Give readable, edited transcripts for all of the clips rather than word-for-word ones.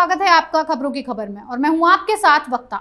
स्वागत है आपका खबरों की खबर में और मैं हूं आपके साथ वक्ता।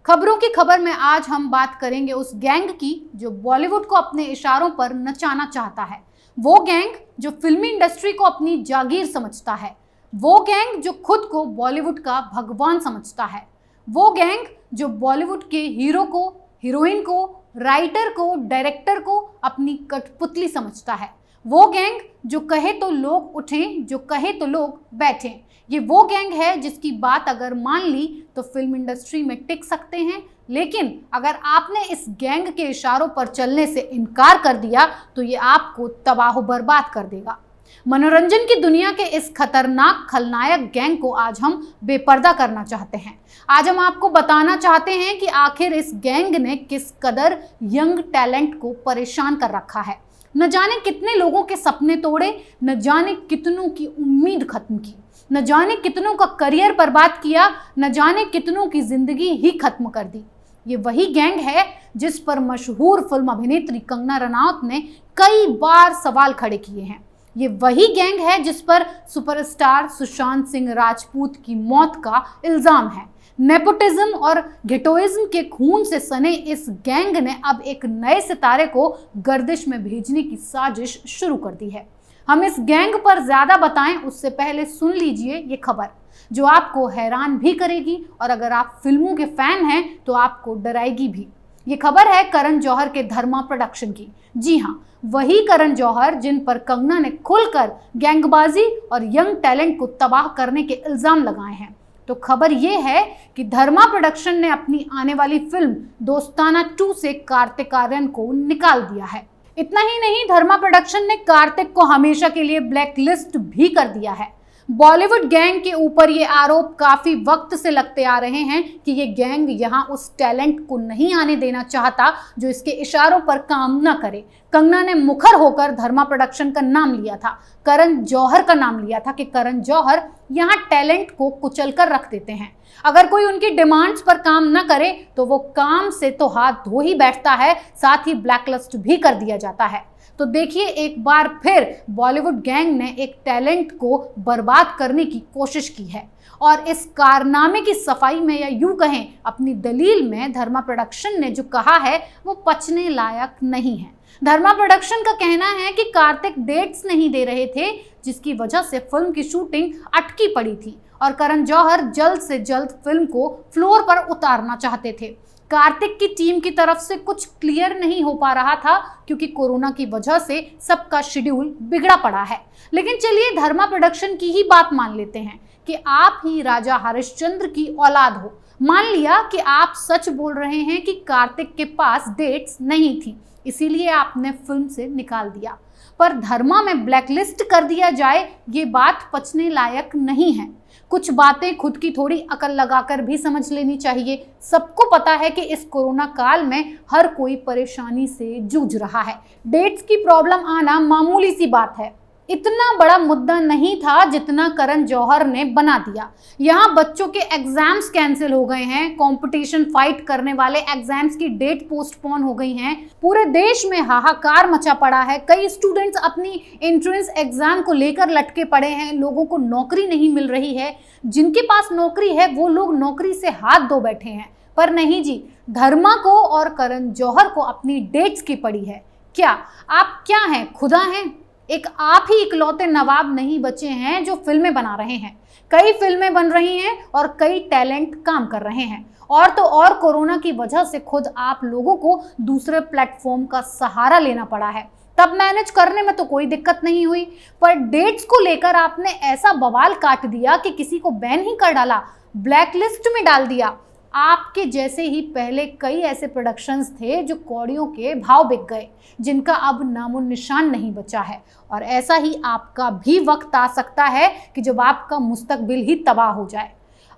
खबरों की खबर में आज हम बात करेंगे उस गैंग की जो बॉलीवुड को अपने इशारों पर नचाना चाहता है। वो गैंग जो फिल्मी इंडस्ट्री को अपनी जागीर समझता है। वो गैंग जो खुद को बॉलीवुड का भगवान समझता है। वो गैंग जो बॉलीवुड के हीरो को, हीरोइन को, राइटर को, डायरेक्टर को अपनी कठपुतली समझता है। वो गैंग जो कहे तो लोग उठें, जो कहे तो लोग बैठें। ये वो गैंग है जिसकी बात अगर मान ली तो फिल्म इंडस्ट्री में टिक सकते हैं, लेकिन अगर आपने इस गैंग के इशारों पर चलने से इनकार कर दिया तो ये आपको तबाह बर्बाद कर देगा। मनोरंजन की दुनिया के इस खतरनाक खलनायक गैंग को आज हम बेपर्दा करना चाहते हैं। आज हम आपको बताना चाहते हैं कि आखिर इस गैंग ने किस कदर यंग टैलेंट को परेशान कर रखा है। न जाने कितने लोगों के सपने तोड़े, न जाने कितनों की उम्मीद खत्म की, न जाने कितनों का करियर बर्बाद किया, न जाने कितनों की जिंदगी ही खत्म कर दी। ये वही गैंग है जिस पर मशहूर फिल्म अभिनेत्री कंगना रनौत ने कई बार सवाल खड़े किए हैं। ये वही गैंग है जिस पर सुपरस्टार सुशांत सिंह राजपूत की मौत का इल्जाम है। नेपोटिज्म और घेटोइज्म के खून से सने इस गैंग ने अब एक नए सितारे को गर्दिश में भेजने की साजिश शुरू कर दी है। हम इस गैंग पर ज्यादा बताएं उससे पहले सुन लीजिए ये खबर जो आपको हैरान भी करेगी और अगर आप फिल्मों के फैन हैं तो आपको डराएगी भी। ये खबर है करण जौहर के धर्मा प्रोडक्शन की। जी हाँ, वही करण जौहर जिन पर कंगना ने खुलकर गैंगबाजी और यंग टैलेंट को तबाह करने के इल्जाम लगाए हैं। तो खबर ये है कि धर्मा प्रोडक्शन ने अपनी आने वाली फिल्म दोस्ताना 2 से कार्तिक आर्यन को निकाल दिया है। इतना ही नहीं, धर्मा प्रोडक्शन ने कार्तिक को हमेशा के लिए ब्लैक लिस्ट भी कर दिया है। बॉलीवुड गैंग के ऊपर ये आरोप काफी वक्त से लगते आ रहे हैं कि ये गैंग यहाँ उस टैलेंट को नहीं आने देना चाहता जो इसके इशारों पर काम न करे। कंगना ने मुखर होकर धर्मा प्रोडक्शन का नाम लिया था, करण जौहर का नाम लिया था कि करण जौहर यहाँ टैलेंट को कुचल कर रख देते हैं। अगर कोई उनकी डिमांड्स पर काम न करे तो वो काम से तो हाथ धो ही बैठता है, साथ ही ब्लैकलिस्ट भी कर दिया जाता है। तो देखिए, एक बार फिर बॉलीवुड गैंग ने एक टैलेंट को बर्बाद करने की कोशिश की है और इस कारनामे की सफाई में या यूं कहें अपनी दलील में धर्मा प्रोडक्शन ने जो कहा है वो पचने लायक नहीं है। धर्मा प्रोडक्शन का कहना है कि कार्तिक डेट्स नहीं दे रहे थे जिसकी वजह से फिल्म की शूटिंग अटकी पड़ी थी और करण जौहर जल्द से जल्द फिल्म को फ्लोर पर उतारना चाहते थे। कार्तिक की टीम की तरफ से कुछ क्लियर नहीं हो पा रहा था क्योंकि कोरोना की वजह से सबका शेड्यूल बिगड़ा पड़ा है। लेकिन चलिए धर्मा प्रोडक्शन की ही बात मान लेते हैं कि आप ही राजा हरिश्चंद्र की औलाद हो। मान लिया कि आप सच बोल रहे हैं कि कार्तिक के पास डेट्स नहीं थी, इसीलिए आपने फिल्म से निकाल दिया, पर धर्मा में ब्लैकलिस्ट कर दिया जाए ये बात पचने लायक नहीं है। कुछ बातें खुद की थोड़ी अकल लगाकर भी समझ लेनी चाहिए। सबको पता है कि इस कोरोना काल में हर कोई परेशानी से जूझ रहा है। डेट्स की प्रॉब्लम आना मामूली सी बात है, इतना बड़ा मुद्दा नहीं था जितना करण जौहर ने बना दिया। यहाँ बच्चों के एग्जाम्स कैंसिल हो गए हैं, कंपटीशन फाइट करने वाले एग्जाम्स की डेट पोस्टपोन हो गई हैं, पूरे देश में हाहाकार मचा पड़ा है। कई स्टूडेंट्स अपनी एंट्रेंस एग्जाम को लेकर लटके पड़े हैं, लोगों को नौकरी नहीं मिल रही है। जिनके पास नौकरी है वो लोग नौकरी से हाथ धो बैठे हैं, पर नहीं जी, धर्मा को और करण जौहर को अपनी डेट्स की पड़ी है। क्या आप क्या हैं, खुदा हैं? एक आप ही इकलौते नवाब नहीं बचे हैं जो फिल्में बना रहे हैं। कई फिल्में बन रही हैं और कई टैलेंट काम कर रहे हैं, और तो और कोरोना की वजह से खुद आप लोगों को दूसरे प्लेटफॉर्म का सहारा लेना पड़ा है। तब मैनेज करने में तो कोई दिक्कत नहीं हुई, पर डेट्स को लेकर आपने ऐसा बवाल काट दिया कि किसी को बैन ही कर डाला, ब्लैकलिस्ट में डाल दिया। आपके जैसे ही पहले कई ऐसे प्रोडक्शंस थे जो कौड़ियों के भाव बिक गए, जिनका अब नामो निशान नहीं बचा है। और ऐसा ही आपका भी वक्त आ सकता है कि जब आपका मुस्तकबिल ही तबाह हो जाए।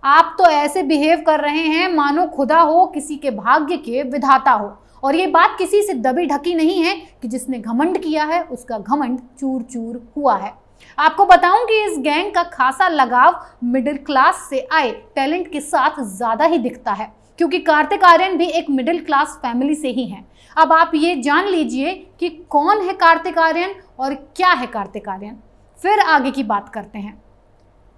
आप तो ऐसे बिहेव कर रहे हैं मानो खुदा हो किसी के भाग्य के विधाता हो, और ये बात किसी से दबी ढकी नहीं है कि जिसने घमंड किया है उसका घमंड चूर चूर हुआ है। आपको बताऊं कि इस गैंग का खासा लगाव मिडिल क्लास से आए टैलेंट के साथ ज्यादा ही दिखता है, क्योंकि कार्तिक आर्यन भी एक मिडिल क्लास फैमिली से ही हैं। अब आप ये जान लीजिए कि कौन है कार्तिक आर्यन और क्या है कार्तिक आर्यन, फिर आगे की बात करते हैं।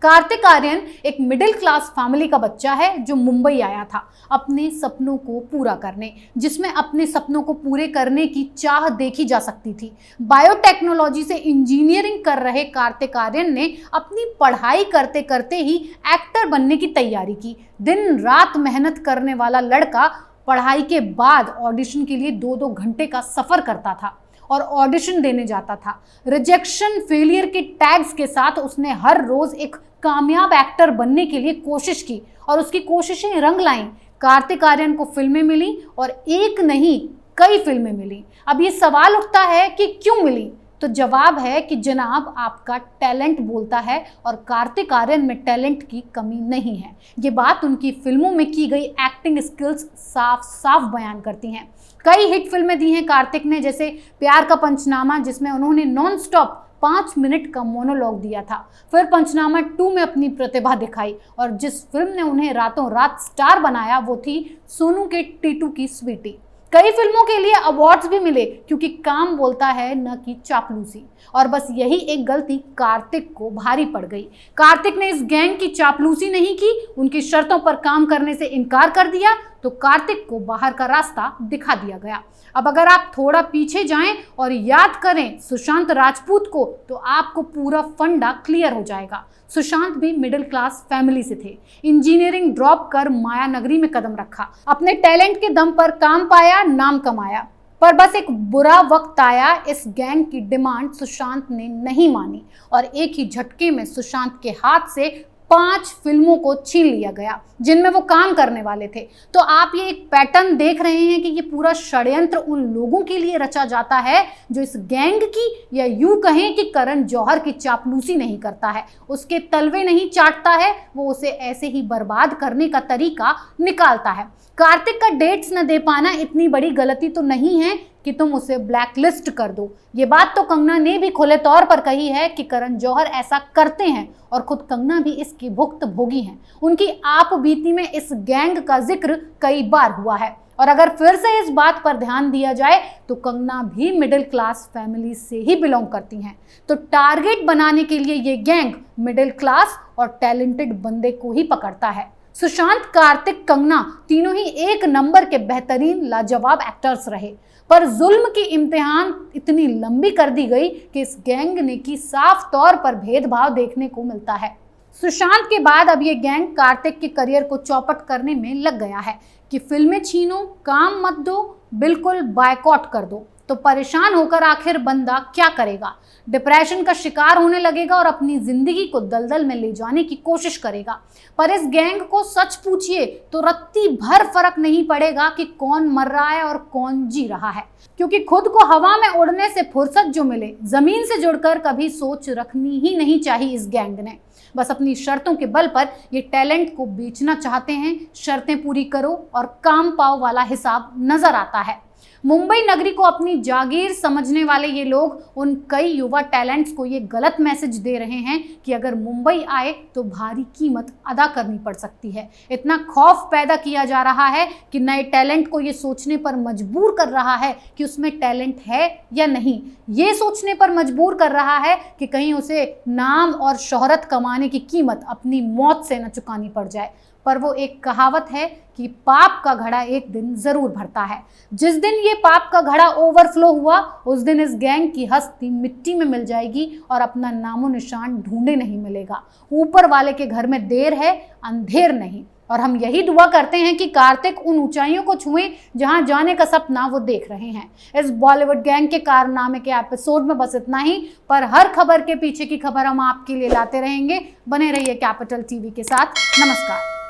कार्तिक आर्यन एक मिडिल क्लास फैमिली का बच्चा है जो मुंबई आया था अपने सपनों को पूरा करने, जिसमें अपने सपनों को पूरे करने की चाह देखी जा सकती थी। बायोटेक्नोलॉजी से इंजीनियरिंग कर रहे कार्तिक आर्यन ने अपनी पढ़ाई करते करते ही एक्टर बनने की तैयारी की। दिन रात मेहनत करने वाला लड़का पढ़ाई के बाद ऑडिशन के लिए 2-2 घंटे का सफर करता था और ऑडिशन देने जाता था। रिजेक्शन, फेलियर के टैग्स के साथ उसने हर रोज एक कामयाब एक्टर बनने के लिए कोशिश की और उसकी कोशिशें रंग लाईं। कार्तिक आर्यन को फिल्में मिली और एक नहीं कई फिल्में मिली। अब ये सवाल उठता है कि क्यों मिली, तो जवाब है कि जनाब आपका टैलेंट बोलता है और कार्तिक आर्यन में टैलेंट की कमी नहीं है। ये बात उनकी फिल्मों में की गई एक्टिंग स्किल्स साफ साफ बयान करती हैं। कई हिट फिल्में दी हैं कार्तिक ने, जैसे प्यार का पंचनामा जिसमें उन्होंने नॉन स्टॉप 5 मिनट का मोनोलॉग दिया था, फिर पंचनामा 2 में अपनी प्रतिभा दिखाई और जिस फिल्म ने उन्हें रातों रात स्टार बनाया वो थी सोनू के टीटू की स्वीटी। कई फिल्मों के लिए अवार्ड्स भी मिले क्योंकि काम बोलता है न कि चापलूसी, और बस यही एक गलती कार्तिक को भारी पड़ गई। कार्तिक ने इस गैंग की चापलूसी नहीं की, उनकी शर्तों पर काम करने से इनकार कर दिया तो कार्तिक को बाहर का रास्ता दिखा दिया गया। अब अगर आप थोड़ा पीछे जाएं और याद करें सुशांत राजपूत को तो आपको पूरा फंडा क्लियर हो जाएगा। सुशांत भी मिडिल क्लास फैमिली से थे, इंजीनियरिंग ड्रॉप कर माया नगरी में कदम रखा, अपने टैलेंट के दम पर काम पाया, नाम कमाया। पर बस एक बुरा वक्त आया, इस गैंग की डिमांड सुशांत ने नहीं मानी और एक ही झटके में सुशांत के हाथ से 5 फिल्मों को छीन लिया गया जिनमें वो काम करने वाले थे। तो आप ये एक पैटर्न देख रहे हैं कि ये पूरा षड्यंत्र उन लोगों के लिए रचा जाता है जो इस गैंग की, या यूं कहें कि करण जौहर की चापलूसी नहीं करता है, उसके तलवे नहीं चाटता है, वो उसे ऐसे ही बर्बाद करने का तरीका निकालता है। कार्तिक का डेट्स न दे पाना इतनी बड़ी गलती तो नहीं है कि तुम उसे ब्लैकलिस्ट कर दो। ये बात तो कंगना ने भी खुले तौर पर कही है कि करण जौहर ऐसा करते हैं और खुद कंगना भी इसकी भुक्त भोगी हैं। उनकी आप बीती में इस गैंग का जिक्र कई बार हुआ है और अगर फिर से इस बात पर ध्यान दिया जाए तो कंगना भी मिडिल क्लास फैमिली से ही बिलोंग करती हैं। तो टारगेट बनाने के लिए ये गैंग मिडिल क्लास और टैलेंटेड बंदे को ही पकड़ता है। सुशांत, कार्तिक, कंगना तीनों ही एक नंबर के बेहतरीन लाजवाब एक्टर्स रहे, पर जुल्म की इम्तिहान इतनी लंबी कर दी गई कि इस गैंग ने की साफ तौर पर भेदभाव देखने को मिलता है। सुशांत के बाद अब ये गैंग कार्तिक के करियर को चौपट करने में लग गया है कि फिल्में छीनो, काम मत दो, बिल्कुल बायकॉट कर दो। तो परेशान होकर आखिर बंदा क्या करेगा? डिप्रेशन का शिकार होने लगेगा और अपनी जिंदगी को दलदल में ले जाने की कोशिश करेगा। पर इस गैंग को सच पूछिए तो रत्ती भर फर्क नहीं पड़ेगा कि कौन मर रहा है और कौन जी रहा है, क्योंकि खुद को हवा में उड़ने से फुर्सत जो मिले, जमीन से जुड़कर कभी सोच रखनी ही नहीं चाहिए इस गैंग ने। बस अपनी शर्तों के बल पर ये टैलेंट को बेचना चाहते हैं। शर्तें पूरी करो और काम पाओ वाला हिसाब नजर आता है। मुंबई नगरी को अपनी जागीर समझने वाले ये लोग उन कई युवा टैलेंट्स को ये गलत मैसेज दे रहे हैं कि अगर मुंबई आए तो भारी कीमत अदा करनी पड़ सकती है। इतना खौफ पैदा किया जा रहा है कि नए टैलेंट को ये सोचने पर मजबूर कर रहा है कि उसमें टैलेंट है या नहीं। ये सोचने पर मजबूर कर रहा है कि कहीं उसे नाम और शोहरत कमाने की कीमत अपनी मौत से न चुकानी पड़ जाए। पर वो एक कहावत है कि पाप का घड़ा एक दिन जरूर भरता है। जिस दिन ये पाप का घड़ा ओवरफ्लो हुआ उस दिन इस गैंग की हस्ती मिट्टी में मिल जाएगी और अपना नामो निशान ढूंढे नहीं मिलेगा। ऊपर वाले के घर में देर है, अंधेर नहीं। और हम यही दुआ करते हैं कि कार्तिक उन ऊंचाइयों को छुएं जहां जाने का सपना वो देख रहे हैं। इस बॉलीवुड गैंग के कारनामे के एपिसोड में बस इतना ही, पर हर खबर के पीछे की खबर हम आपके लिए लाते रहेंगे। बने रहिए कैपिटल टीवी के साथ। नमस्कार।